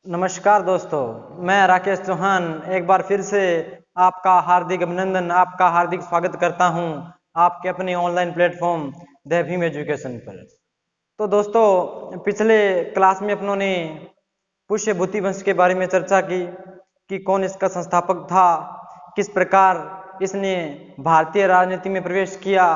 नमस्कार दोस्तों, मैं राकेश चौहान एक बार फिर से आपका हार्दिक अभिनंदन, आपका हार्दिक स्वागत करता हूं आपके अपने online platform the Bhim education पर। तो दोस्तों, पिछले क्लास में अपनों ने पुष्य भूति वंश के बारे में चर्चा की कि कौन इसका संस्थापक था, किस प्रकार इसने भारतीय राजनीति में प्रवेश किया,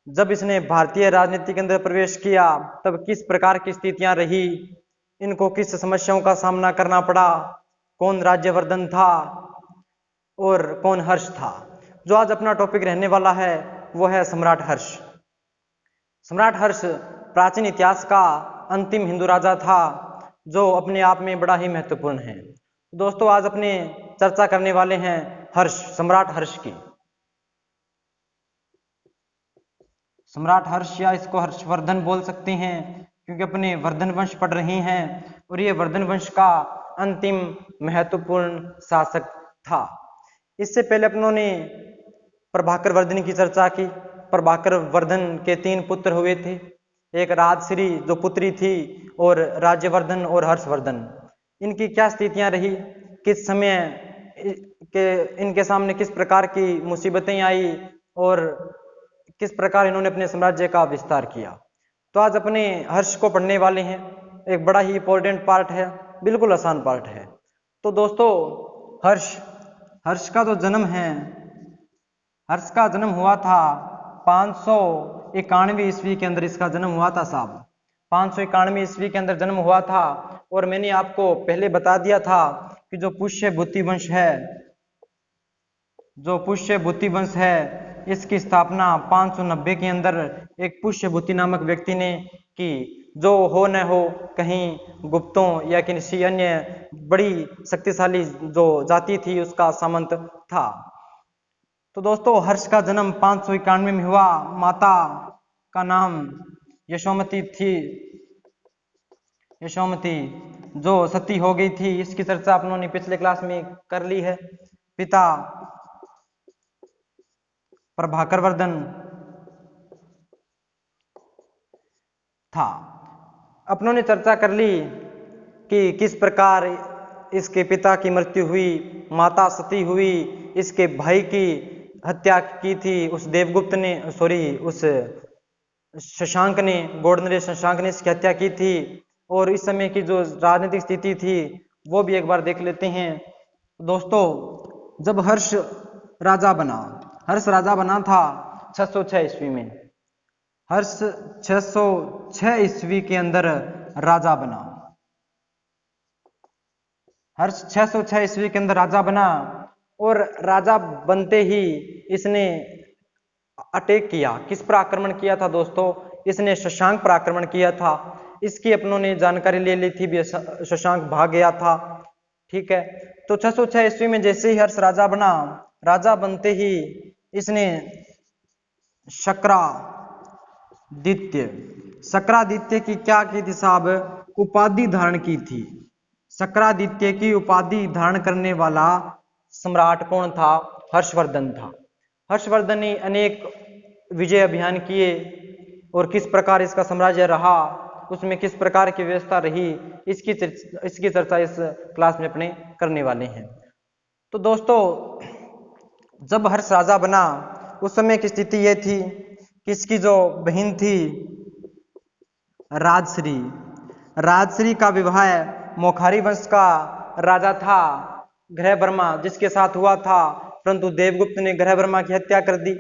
जब इसने भारतीय राजनीति के अंदर प्रवेश किया तब किस प्रकार की स्थितियां रही, इनको किस समस्याओं का सामना करना पड़ा, कौन राज्यवर्धन था और कौन हर्ष था। जो आज अपना टॉपिक रहने वाला है वो है सम्राट हर्ष। सम्राट हर्ष प्राचीन इतिहास का अंतिम हिंदू राजा था जो अपने आप में बड़ा ही महत्वपूर्ण है। दोस्तों, आज अपने चर्चा करने वाले हैं हर्ष, सम्राट हर्ष की। सम्राट हर्ष या इसको हर्षवर्धन बोल सकते हैं क्योंकि अपने वर्धन वंश पढ़ रहे हैं और ये वर्धन वंश का अंतिम महत्वपूर्ण शासक था। इससे पहले अपनों ने प्रभाकर वर्धन की चर्चा की। प्रभाकर वर्धन के 3 पुत्र हुए थे, एक राजश्री जो पुत्री थी और राज्यवर्धन और हर्षवर्धन। इनकी क्या स्थितियां रही, किस समय के इनके सामने किस प्रकार की मुसीबतें आई और किस प्रकार इन्होंने अपने साम्राज्य का विस्तार किया। तो आज अपने हर्ष को पढ़ने वाले हैं। एक बड़ा ही इंपॉर्टेंट पार्ट है, बिल्कुल आसान पार्ट है। तो दोस्तों, हर्ष का जो जन्म है, हर्ष का जन्म हुआ था 591 ईस्वी के अंदर। इसका जन्म हुआ था साहब 591 ईस्वी के अंदर जन्म हुआ था। और मैंने आपको पहले बता दिया था कि जो पुष्य भूति वंश है, जो पुष्य भूति वंश है, इसकी स्थापना 590 के अंदर एक पुष्य भूति नामक व्यक्ति ने की, जो हो न हो कहीं गुप्तों या किसी अन्य बड़ी शक्तिशाली जो जाति थी उसका सामंत था। तो दोस्तों, हर्ष का जन्म 591 में हुआ। माता का नाम यशोमती थी, यशोमती जो सती हो गई थी। इसकी चर्चा आप लोगों ने पिछले क्लास में कर ली है। पिता प्रभाकर वर्धन था। अपनों ने चर्चा कर ली कि किस प्रकार इसके पिता की मृत्यु हुई, माता सती हुई, इसके भाई की हत्या की थी उस देवगुप्त ने, उस शशांक ने, गोडनरेश शशांक ने इसकी हत्या की थी। और इस समय की जो राजनीतिक स्थिति थी वो भी एक बार देख लेते हैं। दोस्तों, जब हर्ष राजा बना था 606 ईस्वी में। हर्ष 606 ईस्वी के अंदर राजा बना। हर्ष 606 ईस्वी के अंदर राजा बना और राजा बनते ही इसने अटैक किया। किस पर आक्रमण किया था दोस्तों? इसने शशांक पर आक्रमण किया था। इसकी अपनों ने जानकारी ले ली थी, शशांक भाग गया था। ठीक है, तो 606 ईस्वी में जैसे ही हर्ष राजा बना, राजा बनते ही इसने शक्रादित्य की क्या की थी साहब? उपाधि धारण की थी। शक्रादित्य की उपाधि धारण करने वाला सम्राट कौन था? हर्षवर्धन था। हर्षवर्धन ने अनेक विजय अभियान किए और किस प्रकार इसका साम्राज्य रहा, उसमें किस प्रकार की व्यवस्था रही, इसकी चर्चा इस क्लास में अपने करने वाले हैं। तो दोस्तों, जब हर्ष राजा बना उस समय की स्थिति यह थी कि इसकी जो बहन थी राजश्री का विवाह मोखारी वंश का राजा था ग्रहवर्मा, जिसके साथ हुआ था, परंतु देवगुप्त ने ग्रहवर्मा की हत्या कर दी।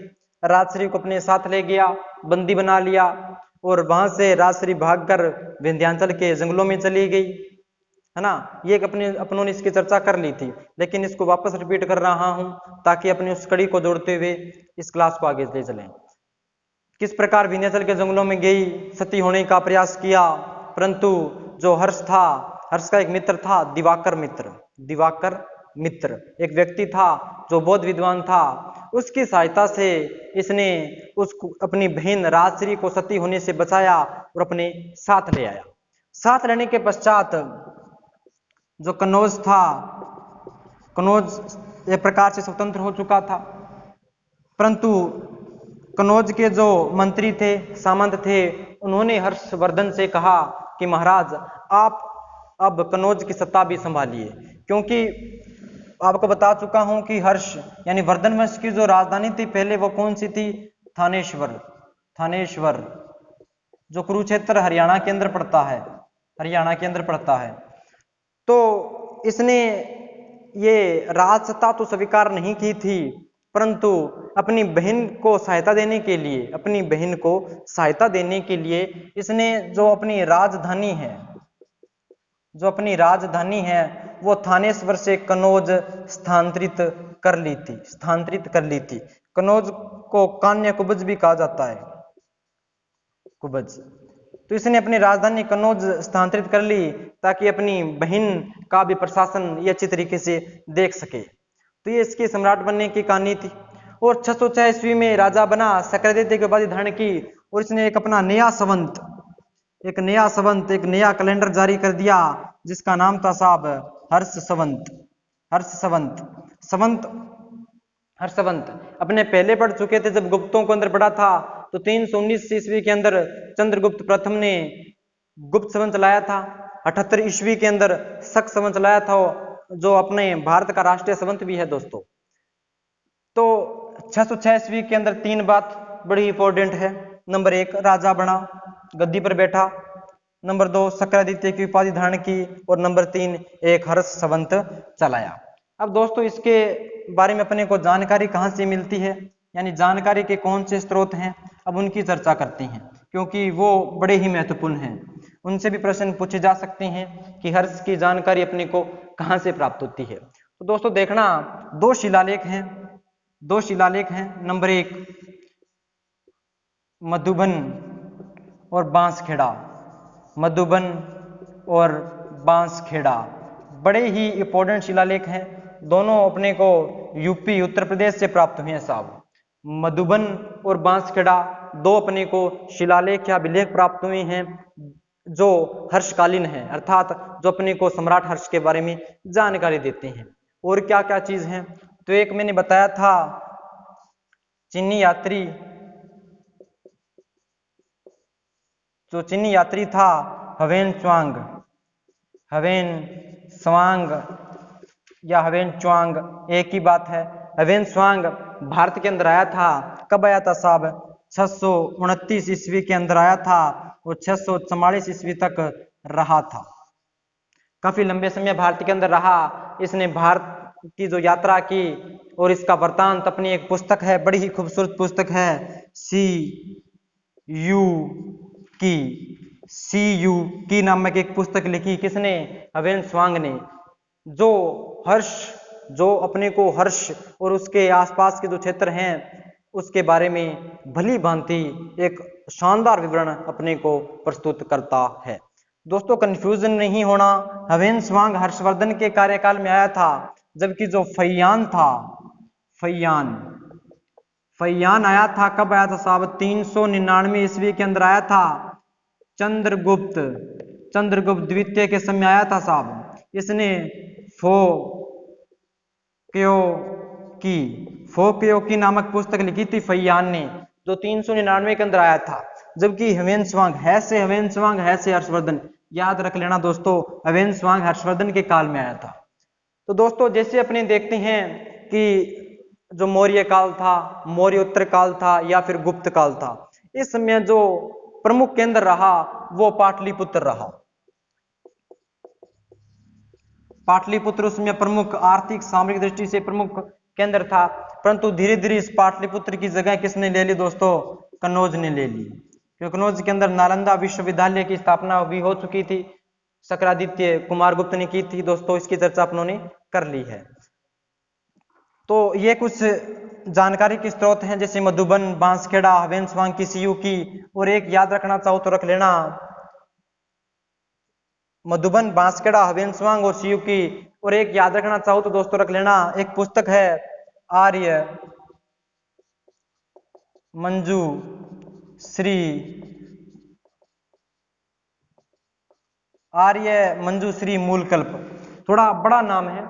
राजश्री को अपने साथ ले गया, बंदी बना लिया और वहां से राजश्री भागकर विंध्याचल के जंगलों में चली गई, है ना। ये अपनों ने इसकी चर्चा कर ली थी, लेकिन इसको वापस रिपीट कर रहा हूं ताकि अपनी उस कड़ी को जोड़ते हुए इस क्लास को आगे ले चलें। किस प्रकार विंध्याचल के जंगलों में गई, सती होने का प्रयास किया, परंतु जो हर्ष था, हर्ष का एक मित्र था दिवाकर मित्र एक व्यक्ति था जो बौद्ध विद्वान था। उसकी सहायता से इसने अपनी बहन राजश्री को सती होने से बचाया और अपने साथ ले आया। साथ लेने के पश्चात जो कनौज था, कनौज एक प्रकार से स्वतंत्र हो चुका था, परंतु कनौज के जो मंत्री थे, सामंत थे, उन्होंने हर्षवर्धन से कहा कि महाराज, आप अब कनौज की सत्ता भी संभाली है, क्योंकि आपको बता चुका हूं कि हर्ष यानी वर्धन वंश की जो राजधानी थी पहले वो कौन सी थी? थानेश्वर, जो कुरुक्षेत्र हरियाणा के अंदर पड़ता है। तो इसने ये राज सत्ता तो स्वीकार नहीं की थी, परंतु अपनी बहन को सहायता देने के लिए इसने जो अपनी राजधानी है वो थानेश्वर से कनौज स्थानांतरित कर ली थी। कनौज को कान्य कुब्ज भी कहा जाता है, कुब्ज। तो इसने अपनी राजधानी कनौज स्थानांतरित कर ली ताकि अपनी बहन का भी प्रशासन ये अच्छी तरीके से देख सके। तो ये इसके सम्राट बनने की कहानी थी। और 606 ईस्वी में राजा बना, सक्रादित्य की उपाधि धारण की और इसने एक अपना एक नया कैलेंडर जारी कर दिया जिसका नाम था साहब हर्षवंत। अपने पहले पढ़ चुके थे जब गुप्तों को अंदर पढ़ा था, तो 319 ईस्वी के अंदर चंद्रगुप्त प्रथम ने गुप्त संवत चलाया था। 78 ईस्वी के अंदर शक संवत चलाया था, जो अपने भारत का राष्ट्रीय संवत भी है दोस्तों। तो 606 ईस्वी के अंदर 3 बात बड़ी इंपॉर्टेंट है। नंबर 1, राजा बना, गद्दी पर बैठा। नंबर 2, सक्रादित्य की उपाधि धारण की। और नंबर 3, एक हर्ष संवत चलाया। अब दोस्तों इसके बारे में अपने को जानकारी कहाँ से मिलती है, यानी जानकारी के कौन से स्रोत हैं, अब उनकी चर्चा करते हैं, क्योंकि वो बड़े ही महत्वपूर्ण हैं। उनसे भी प्रश्न पूछे जा सकते हैं कि हर्ष की जानकारी अपने को कहाँ से प्राप्त होती है। तो दोस्तों देखना, 2 शिलालेख हैं। नंबर 1, मधुबन और बांसखेड़ा, बड़े ही इंपॉर्टेंट शिलालेख हैं। दोनों अपने को यूपी उत्तर प्रदेश से प्राप्त हुए हैं साहब। मधुबन और बांसखेड़ा 2 अपने को शिलालेख या अभिलेख प्राप्त हुए हैं जो हर्षकालीन है, अर्थात जो अपने को सम्राट हर्ष के बारे में जानकारी देते हैं। और क्या क्या चीज हैं, तो एक मैंने बताया था चीनी यात्री था हवेन स्वांग, एक ही बात है। हवेन स्वांग भारत के अंदर आया था। कब आया था साहब? 629 ईस्वी के अंदर आया था और 644 ईस्वी तक रहा था। काफी लंबे समय भारत के अंदर रहा। इसने भारत की जो यात्रा की और इसका वृत्तांत अपनी एक पुस्तक है, बड़ी ही खूबसूरत पुस्तक है, सी यू की नामक एक पुस्तक लिखी। किसने? हवेन स्वांग ने। जो अपने को हर्ष और उसके आसपास के जो क्षेत्र हैं उसके बारे में भली भांति एक शानदार विवरण अपने को प्रस्तुत करता है। दोस्तों कंफ्यूजन नहीं होना, हवेन स्वांग हर्षवर्धन के कार्यकाल में आया था, जबकि जो फैयान आया था, कब आया था साहब? 399 ईस्वी के अंदर आया था। चंद्रगुप्त द्वितीय के समय आया था साहब। इसने फोक्यो की नामक पुस्तक लिखी थी फैयान ने, जो 399 के अंदर आया था। जबकि हवेन स्वांग है से हर्षवर्धन, याद रख लेना दोस्तों, हवेन स्वांग हर्षवर्धन के काल में आया था। तो दोस्तों जैसे अपने देखते हैं कि जो मौर्य काल था, मौर्योत्तर काल था या फिर गुप्त काल था, इस समय जो प्रमुख केंद्र रहा वो पाटलिपुत्र रहा। पाटलिपुत्र उसमें प्रमुख आर्थिक सामरिक दृष्टि से प्रमुख केंद्र था, परंतु धीरे धीरे इस पाटलिपुत्र की जगह किसने ले ली दोस्तों? कनौज ने ले ली, क्योंकि कनौज के अंदर नालंदा विश्वविद्यालय की स्थापना भी हो चुकी थी, सक्रादित्य कुमारगुप्त ने की थी दोस्तों, इसकी चर्चा अपनों ने कर ली है। तो ये कुछ जानकारी के स्रोत हैं, जैसे मधुबन, बांसखेड़ा, हवेन स्वांग की सीयू की। और एक याद रखना चाहो तो रख लेना, मधुबन, बांसखेड़ा, हवेन स्वांग और सीयू की। और एक याद रखना चाहो तो दोस्तों रख लेना, एक पुस्तक है आर्य मंजूश्री मूलकल्प। थोड़ा बड़ा नाम है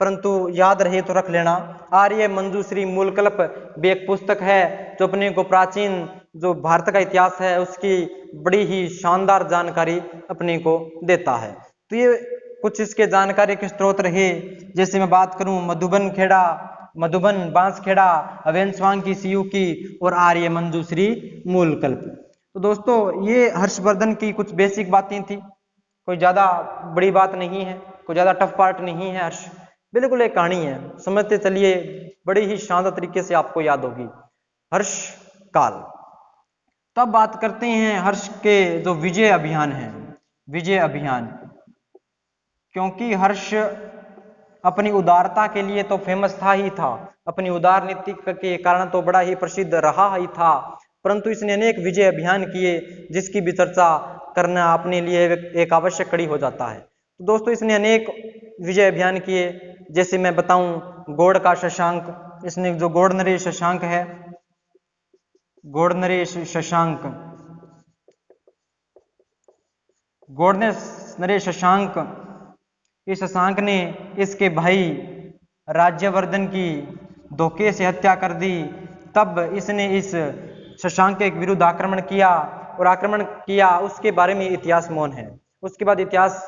परंतु याद रहे तो रख लेना, आर्य मंजूश्री मूलकल्प भी एक पुस्तक है जो अपने को प्राचीन जो भारत का इतिहास है उसकी बड़ी ही शानदार जानकारी अपने को देता है। तो ये कुछ इसके जानकारी के स्रोत रहे। जैसे मैं बात करूं मधुबन खेड़ा, मधुबन बांसखेड़ा, अवेन स्वांकी सीयू की और आर्य मंजूश्री मूलकल्प। तो दोस्तों ये हर्षवर्धन की कुछ बेसिक बातें थी, कोई ज्यादा बड़ी बात नहीं है, कोई ज्यादा टफ पार्ट नहीं है। हर्ष बिल्कुल एक कहानी है, समझते चलिए, बड़ी ही शानदार तरीके से आपको याद होगी। हर्ष काल। तब बात करते हैं हर्ष के जो विजय अभियान है, विजय अभियान। क्योंकि हर्ष अपनी उदारता के लिए तो फेमस था ही था, अपनी उदार नीति के कारण तो बड़ा ही प्रसिद्ध रहा ही था, परंतु इसने अनेक विजय अभियान किए जिसकी भी चर्चा करना अपने लिए एक आवश्यक कड़ी हो जाता है। तो दोस्तों इसने अनेक विजय अभियान किए। जैसे मैं बताऊं गौड़ का शशांक, इसने जो गौड़ नरेश शशांक है, गौड़ नरेश शशांक, गौड़ नरेश शशांक, इस शशांक ने इसके भाई राज्यवर्धन की धोखे से हत्या कर दी। तब इसने इस शशांक के विरुद्ध आक्रमण किया, और आक्रमण किया उसके बारे में इतिहास मौन है। उसके बाद इतिहास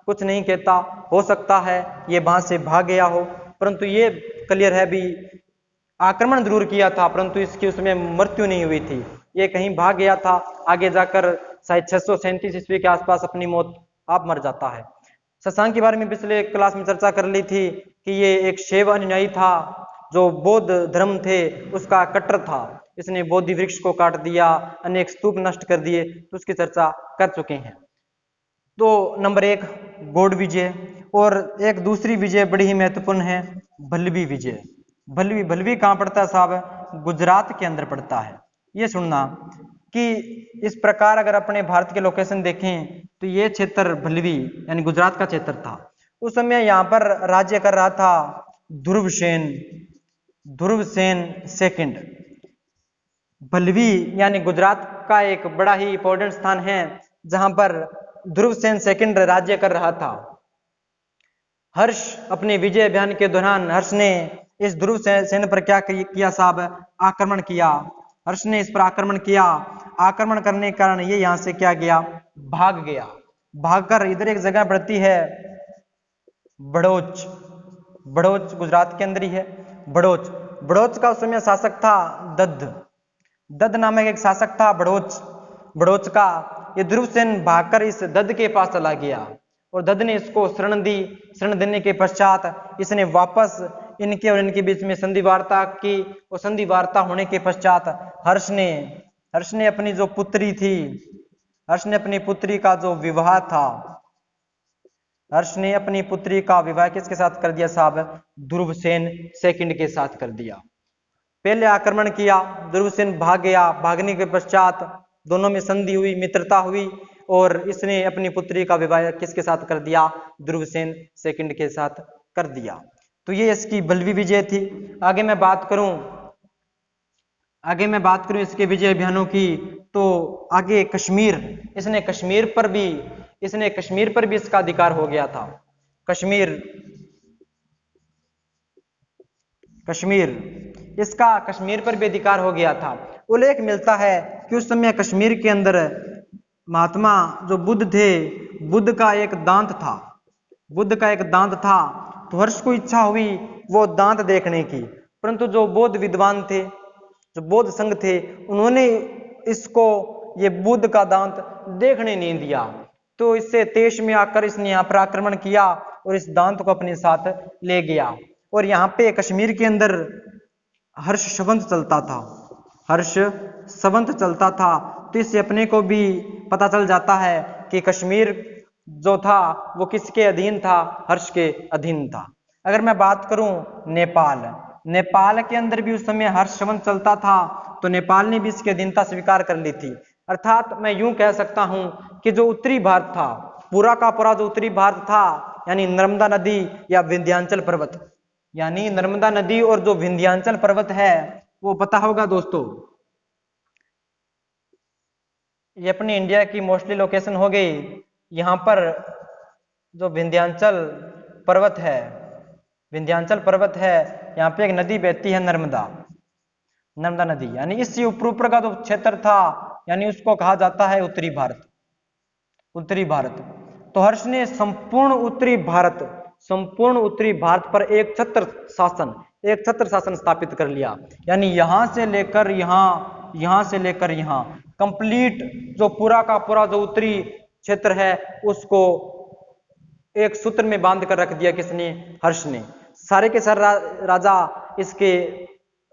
कुछ नहीं कहता। हो सकता है ये वहां से भाग गया हो, परंतु ये क्लियर है भी आक्रमण जरूर किया था, परंतु इसकी उसमें मृत्यु नहीं हुई थी, ये कहीं भाग गया था। आगे जाकर शायद 637 ईस्वी के आसपास अपनी मौत आप मर जाता है। शशांक के बारे में पिछले क्लास में चर्चा कर ली थी कि ये एक शैव अनुयायी था, जो बौद्ध धर्म थे उसका कट्टर था। इसने बोधि वृक्ष को काट दिया, अनेक स्तूप नष्ट कर दिए, तो उसकी चर्चा कर चुके हैं। तो नंबर 1 गौड़ विजय, और एक दूसरी विजय बड़ी ही महत्वपूर्ण है, भल्लवी विजय। भल्लवी, भल्लवी कहाँ पड़ता है साहब? गुजरात के अंदर पड़ता है। ये सुनना कि इस प्रकार अगर अपने भारत के लोकेशन देखें तो ये क्षेत्र भल्लवी यानी गुजरात का क्षेत्र था। उस समय यहाँ पर राज्य कर रहा था ध्रुवसेन, ध्रुवसेन सेकंड। भल्लवी यानी गुजरात का एक बड़ा ही इंपॉर्टेंट स्थान है जहां पर ध्रुवसेन सेकंड राज्य कर रहा था। हर्ष अपने विजय अभियान के दौरान हर्ष ने इस ध्रुवसेन पर क्या किया साहब? आक्रमण किया। हर्ष ने इस पर आक्रमण किया। आक्रमण करने के कारण ये यहां से क्या गया? भाग गया। भागकर इधर एक जगह पड़ती है बड़ौच, बड़ौच गुजरात के अंदर ही है बड़ौच। बड़ौच का उस समय शासक था दद्द, दद्द नामक एक शासक था बड़ौच, बड़ौच का। ये ध्रुवसेन भागकर इस दद्द के पास चला गया और दद्द ने इसको शरण दी। शरण देने के पश्चात इसने वापस इनके और इनके बीच में संधि वार्ता की, और संधि वार्ता होने के पश्चात हर्ष ने अपनी जो पुत्री थी, हर्ष ने अपनी पुत्री का जो विवाह था, हर्ष ने अपनी पुत्री का विवाह किसके साथ कर दिया साहब? ध्रुवसेन सेकंड के साथ कर दिया। पहले आक्रमण किया, ध्रुवसेन भाग गया। भागने के पश्चात दोनों में संधि हुई, मित्रता हुई, और इसने अपनी पुत्री का विवाह किसके साथ कर दिया? ध्रुवसेन सेकंड के साथ कर दिया। तो ये इसकी भल्लवी विजय थी। आगे मैं बात करूं इसके विजय अभियानों की, तो आगे कश्मीर, इसने कश्मीर पर भी इसका अधिकार हो गया था। इसका कश्मीर पर भी अधिकार हो गया था। उल्लेख मिलता है कि उस समय कश्मीर के अंदर महात्मा जो बुद्ध थे, बुद्ध का एक दांत था, तो हर्ष को इच्छा हुई वो दांत देखने की, परंतु जो बौद्ध विद्वान थे, जो बौद्ध संघ थे, उन्होंने इसको ये बुद्ध का दांत देखने नहीं दिया। तो इससे तेज में आकर इसने यहाँ पर आक्रमण किया और इस दांत को अपने साथ ले गया। और यहाँ पे कश्मीर के अंदर हर्ष संवत चलता था, तो इससे अपने को भी पता चल जाता है कि कश्मीर जो था वो किसके अधीन था? हर्ष के अधीन था। अगर मैं बात करूं नेपाल के अंदर भी उस समय हर्ष संवत चलता था, तो नेपाल ने भी इसकी अधीनता स्वीकार कर ली थी। अर्थात मैं यूं कह सकता हूं कि जो उत्तरी भारत था, पूरा का पूरा जो उत्तरी भारत था, यानी नर्मदा नदी या विंध्याचल पर्वत, यानी नर्मदा नदी और जो विंध्याचल पर्वत है, वो पता होगा दोस्तों, ये अपनी इंडिया की मोस्टली लोकेशन हो गई। यहां पर जो विंध्याचल पर्वत है, यहाँ पे एक नदी बहती है नर्मदा नदी, यानी इससे ऊपर का जो क्षेत्र था, यानी उसको कहा जाता है उत्तरी भारत। तो हर्ष ने संपूर्ण उत्तरी भारत पर एक छत्र शासन स्थापित कर लिया। यानी यहां से लेकर यहां से लेकर यहां कंप्लीट जो पूरा का पूरा जो उत्तरी क्षेत्र है उसको एक सूत्र में बांध कर रख दिया। किसने? हर्ष ने। सारे के सारे राजा इसके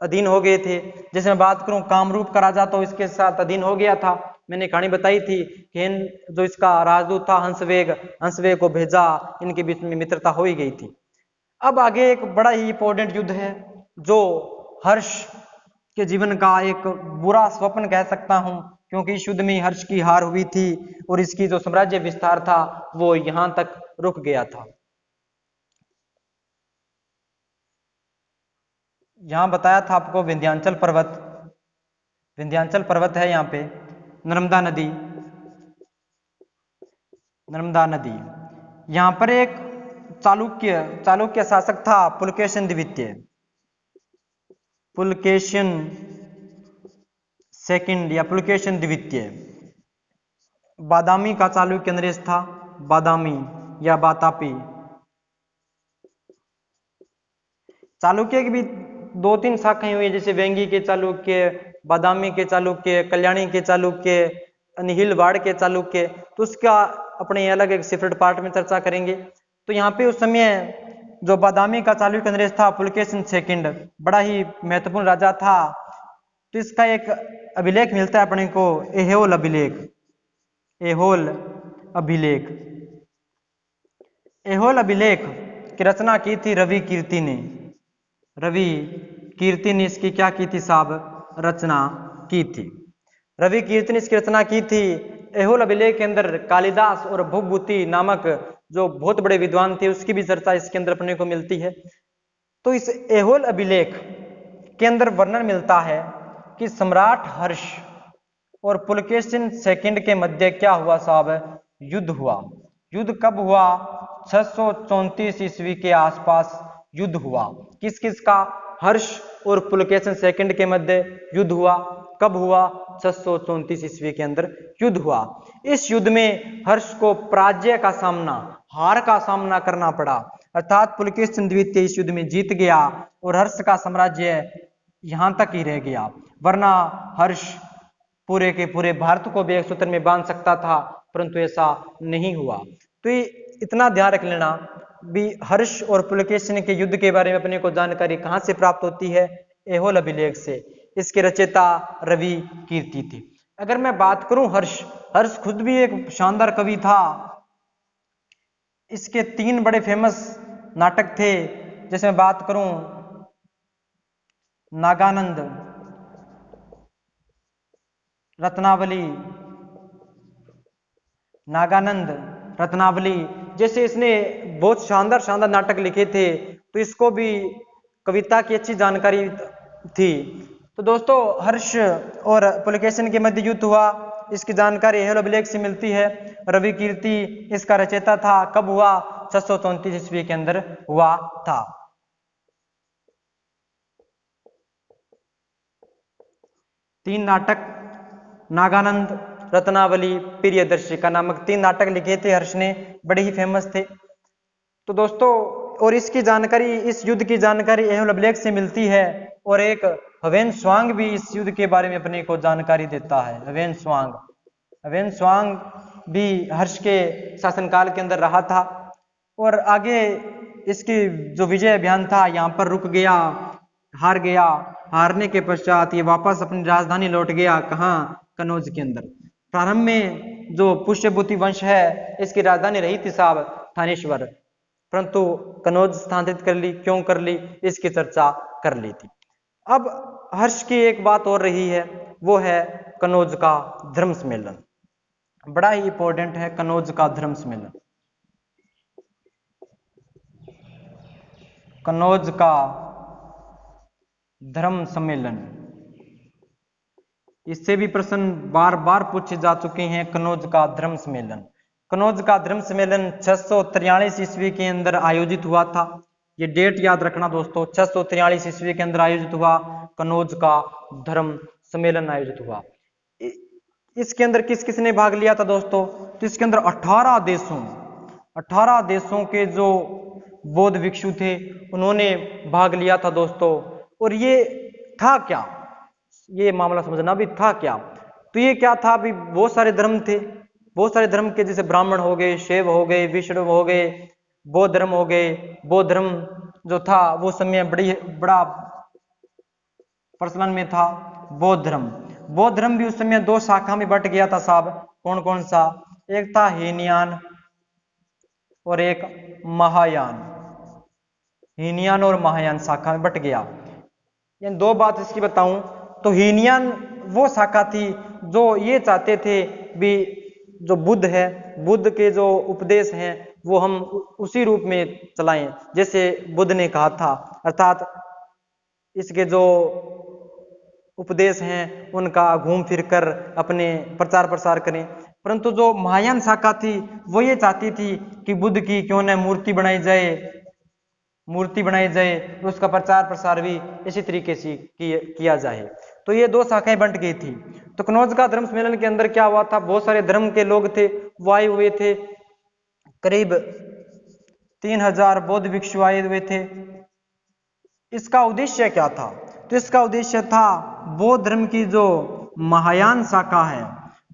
अधीन हो गए थे। जैसे मैं बात करूं कामरूप का राजा तो इसके साथ अधीन हो गया था। मैंने कहानी बताई थी कि जो इसका राजदूत था हंसवेग को भेजा, इनके बीच में मित्रता हो ही गई थी। अब आगे एक बड़ा ही इंपॉर्टेंट युद्ध है जो हर्ष के जीवन का एक बुरा स्वप्न कह सकता हूं, क्योंकि इस युद्ध में हर्ष की हार हुई थी और इसकी जो साम्राज्य विस्तार था वो यहां तक रुक गया था। यहां बताया था आपको विंध्याचल पर्वत है, यहाँ पे नर्मदा नदी। यहां पर एक चालुक्य शासक था पुलकेशिन द्वितीय। बादामी का चालुक्य नरेश था, बादामी या बातापी। चालुक्य की भी 2-3 शाखाएं हुई, जैसे वेंगी के चालुक्य, बादामी के चालुक्य, कल्याणी के चालुक्य, अनहिलवाड़ के चालुक्य। तो उसका अपने अलग एक सेपरेट पार्ट में चर्चा करेंगे। तो यहाँ पे उस समय जो बादामी का चालुक्य नरेश था पुलकेशिन सेकंड, बड़ा ही महत्वपूर्ण राजा था। तो इसका एक अभिलेख मिलता है अपने को, ऐहोल अभिलेख की रचना की थी रवि कीर्ति ने इसकी क्या की थी साहब? रचना की थी। रवि कीर्ति ने इसकी रचना की थी। ऐहोल अभिलेख के अंदर कालिदास और भुभूति नामक जो बहुत बड़े विद्वान थे उसकी भी चर्चा इसके अंदर अपने को मिलती है। तो इस ऐहोल अभिलेख के अंदर वर्णन मिलता है कि सम्राट हर्ष और पुलकेशिन सेकंड के मध्य क्या हुआ साहब? युद्ध हुआ। युद्ध कब हुआ? 634 ईस्वी के आसपास युद्ध हुआ। किस किस का? हर्ष और पुलकेशिन सेकंड के मध्य युद्ध हुआ। कब हुआ? 634 ईस्वी के अंदर युद्ध हुआ। इस युद्ध में हर्ष को पराजय का सामना, हार का सामना करना पड़ा, अर्थात पुलकेशिन द्वितीय इस युद्ध में जीत गया और हर्ष का साम्राज्य यहां तक ही रह गया। वरना हर्ष पूरे के पूरे भारत को भी एक सूत्र में बांध सकता था, परंतु ऐसा नहीं हुआ। तो इतना ध्यान रख लेना भी, हर्ष और पुलकेशिन के युद्ध के बारे में अपने को जानकारी कहां से प्राप्त होती है? ऐहोल अभिलेख से। इसके रचयिता रवि कीर्ति थे। अगर मैं बात करूं हर्ष खुद भी एक शानदार कवि था। इसके 3 बड़े फेमस नाटक थे। जैसे मैं बात करूं नागानंद, रत्नावली जैसे इसने बहुत शानदार नाटक लिखे थे। तो इसको भी कविता की अच्छी जानकारी थी। तो दोस्तों हर्ष और पुलकेशिन के मध्य युद्ध हुआ, इसकी जानकारी ऐहोल अभिलेख से मिलती है। रवि कीर्ति इसका रचयिता था। कब हुआ? 634 ईस्वी के अंदर हुआ था। तीन नाटक नागानंद, रत्नावली, प्रियदर्शिका नामक 3 नाटक लिखे थे हर्ष ने, बड़े ही फेमस थे। तो दोस्तों और इसकी जानकारी, इस युद्ध की जानकारी ऐहोल अभिलेख से मिलती है। और एक ह्वेन त्सांग भी इस युद्ध के बारे में अपने को जानकारी देता है। ह्वेन त्सांग भी हर्ष के शासनकाल के अंदर रहा था और आगे इसकी जो विजय अभियान था यहाँ पर रुक गया, हार गया। हारने के पश्चात ये वापस अपनी राजधानी लौट गया। कहाँ? कनौज के अंदर। प्रारंभ में जो पुष्यभूति वंश है इसकी राजधानी रही थी साहब थानेश्वर, परंतु कनौज स्थानांतरित कर ली। क्यों कर ली? इसकी चर्चा कर ली थी। अब हर्ष की एक बात और रही है, वो है कनौज का धर्म सम्मेलन। बड़ा ही इंपॉर्टेंट है कनौज का धर्म सम्मेलन। कनौज का धर्म सम्मेलन, इससे भी प्रश्न बार बार पूछे जा चुके हैं। कनौज का धर्म सम्मेलन 643 ईस्वी के अंदर आयोजित हुआ था। ये डेट याद रखना दोस्तों, 643 ईस्वी के अंदर आयोजित हुआ कनौज का धर्म सम्मेलन आयोजित हुआ। इसके अंदर किस किसने भाग लिया था दोस्तों? तो इसके अंदर 18 देशों 18 देशों के जो बौद्ध भिक्षु थे उन्होंने भाग लिया था दोस्तों। और ये था क्या, ये मामला समझना भी था क्या। तो ये क्या था, अभी बहुत सारे धर्म थे, बहुत सारे धर्म के, जैसे ब्राह्मण हो गए, शैव हो गए, वैष्णव हो गए, बौद्ध धर्म हो गए। बौद्ध धर्म जो था वो समय बड़ा प्रचलन में था। बौद्ध धर्म, बौद्ध धर्म भी उस समय दो शाखा में बट गया था साहब। कौन कौन सा, एक था हीनयान और एक महायान। हीनयान और महायान शाखा में बट गया। इन दो बात इसकी बताऊं तो हीनयान वो शाखा थी जो ये चाहते थे भी जो बुद्ध है, बुद्ध के जो उपदेश हैं वो हम उसी रूप में चलाएं जैसे बुद्ध ने कहा था, अर्थात इसके जो उपदेश हैं उनका घूम फिर कर अपने प्रचार प्रसार करें। परंतु जो महायान शाखा थी वो ये चाहती थी कि बुद्ध की क्यों न मूर्ति बनाई जाए, मूर्ति बनाई जाए, उसका प्रचार प्रसार भी इसी तरीके से किया जाए। तो ये दो शाखाएं बंट गई थी। तो कनौज का धर्म सम्मेलन के अंदर क्या हुआ था, बहुत सारे धर्म के लोग थे वो आए हुए थे, करीब 3000 बौद्ध भिक्षु आए हुए थे। इसका उद्देश्य क्या था, तो इसका उद्देश्य था बौद्ध धर्म की जो महायान शाखा है,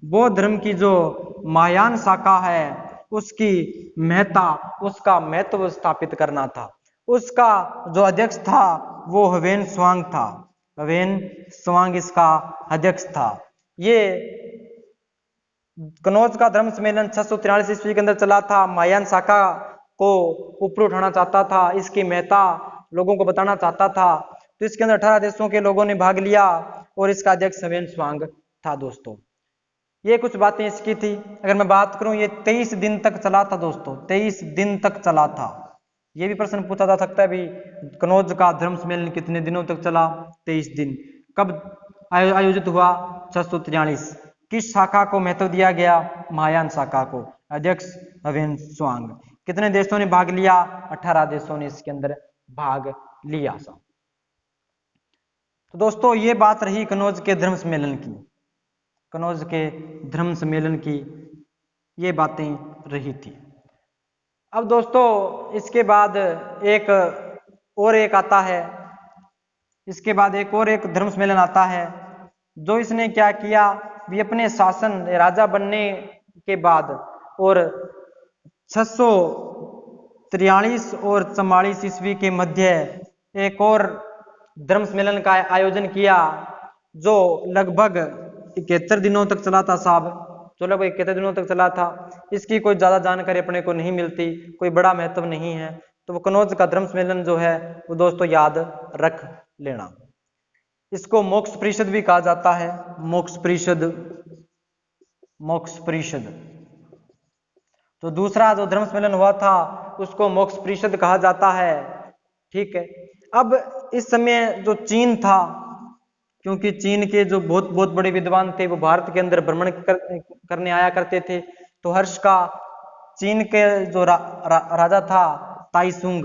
बौद्ध धर्म की जो महायान शाखा है उसकी महत्ता, उसका महत्व स्थापित करना था। उसका जो अध्यक्ष था वो ह्वेन त्सांग था, ह्वेन त्सांग इसका अध्यक्ष था। ये कनौज का धर्म सम्मेलन 643 ईस्वी के अंदर चला था। महायान शाखा को ऊपर उठाना चाहता था, इसकी महत्ता लोगों को बताना चाहता था। तो इसके अंदर 18 देशों के लोगों ने भाग लिया और इसका अध्यक्ष ह्वेन त्सांग था दोस्तों। ये कुछ बातें इसकी थी। अगर मैं बात करूं, ये 23 दिन तक चला था दोस्तों, 23 दिन तक चला था। ये भी प्रश्न पूछा जा सकता है भी कनौज का धर्म सम्मेलन कितने दिनों तक चला, 23 दिन। कब आयोजित हुआ, 643। किस शाखा को महत्व दिया गया, महायान शाखा को, अध्यक्ष ह्वेन त्सांग। कितने देशों ने भाग लिया, 18 देशों ने इसके अंदर भाग लिया। तो दोस्तों ये बात रही कनौज के धर्म सम्मेलन की, कनौज के धर्म सम्मेलन की ये बातें रही थी। अब दोस्तों इसके बाद एक आता है, इसके बाद एक धर्म सम्मेलन आता है जो इसने क्या किया भी अपने शासन राजा बनने के बाद और 643 और 44 ईस्वी के मध्य एक और धर्म सम्मेलन का आयोजन किया जो लगभग 71 दिनों तक चला था साहब, जो लगभग 71 दिनों तक चला था। इसकी कोई ज्यादा जानकारी अपने को नहीं मिलती, कोई बड़ा महत्व नहीं है। तो वो कनौज का धर्म सम्मेलन जो है वो दोस्तों याद रख लेना। इसको मोक्ष परिषद भी कहा जाता है, मोक्ष परिषद, मोक्ष परिषद। तो दूसरा जो धर्म सम्मेलन हुआ था उसको मोक्ष परिषद कहा जाता है, ठीक है। अब इस समय जो चीन था, क्योंकि चीन के जो बहुत बड़े विद्वान थे वो भारत के अंदर भ्रमण करने आया करते थे। तो हर्ष का चीन के जो राजा था ताइसुंग,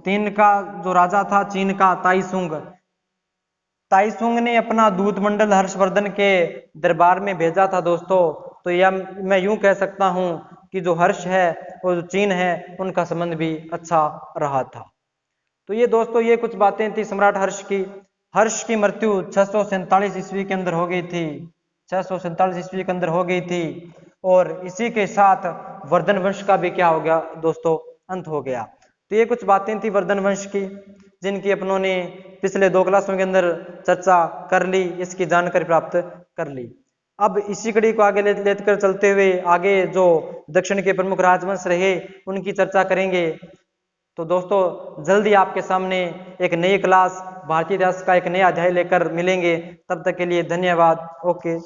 चीन का जो राजा था चीन का ताइसुंग ने अपना दूत मंडल हर्षवर्धन के दरबार में भेजा था दोस्तों। तो यह मैं यूं कह सकता हूं कि जो हर्ष है और जो चीन है उनका संबंध भी अच्छा रहा था। तो ये दोस्तों ये कुछ बातें थी सम्राट हर्ष की। हर्ष की मृत्यु 647 ईस्वी के अंदर हो गई थी, 647 ईस्वी के अंदर हो गई थी। और इसी के साथ वर्धन वंश का भी क्या हो गया दोस्तों, अंत हो गया। तो ये कुछ बातें थी वर्धन वंश की जिनकी अपनों ने पिछले 2 क्लासों के अंदर चर्चा कर ली, इसकी जानकारी प्राप्त कर ली। अब इसी कड़ी को आगे लेकर चलते हुए आगे जो दक्षिण के प्रमुख राजवंश रहे उनकी चर्चा करेंगे। तो दोस्तों जल्दी आपके सामने एक नई क्लास भारतीय इतिहास का एक नया अध्याय लेकर मिलेंगे। तब तक के लिए धन्यवाद। ओके।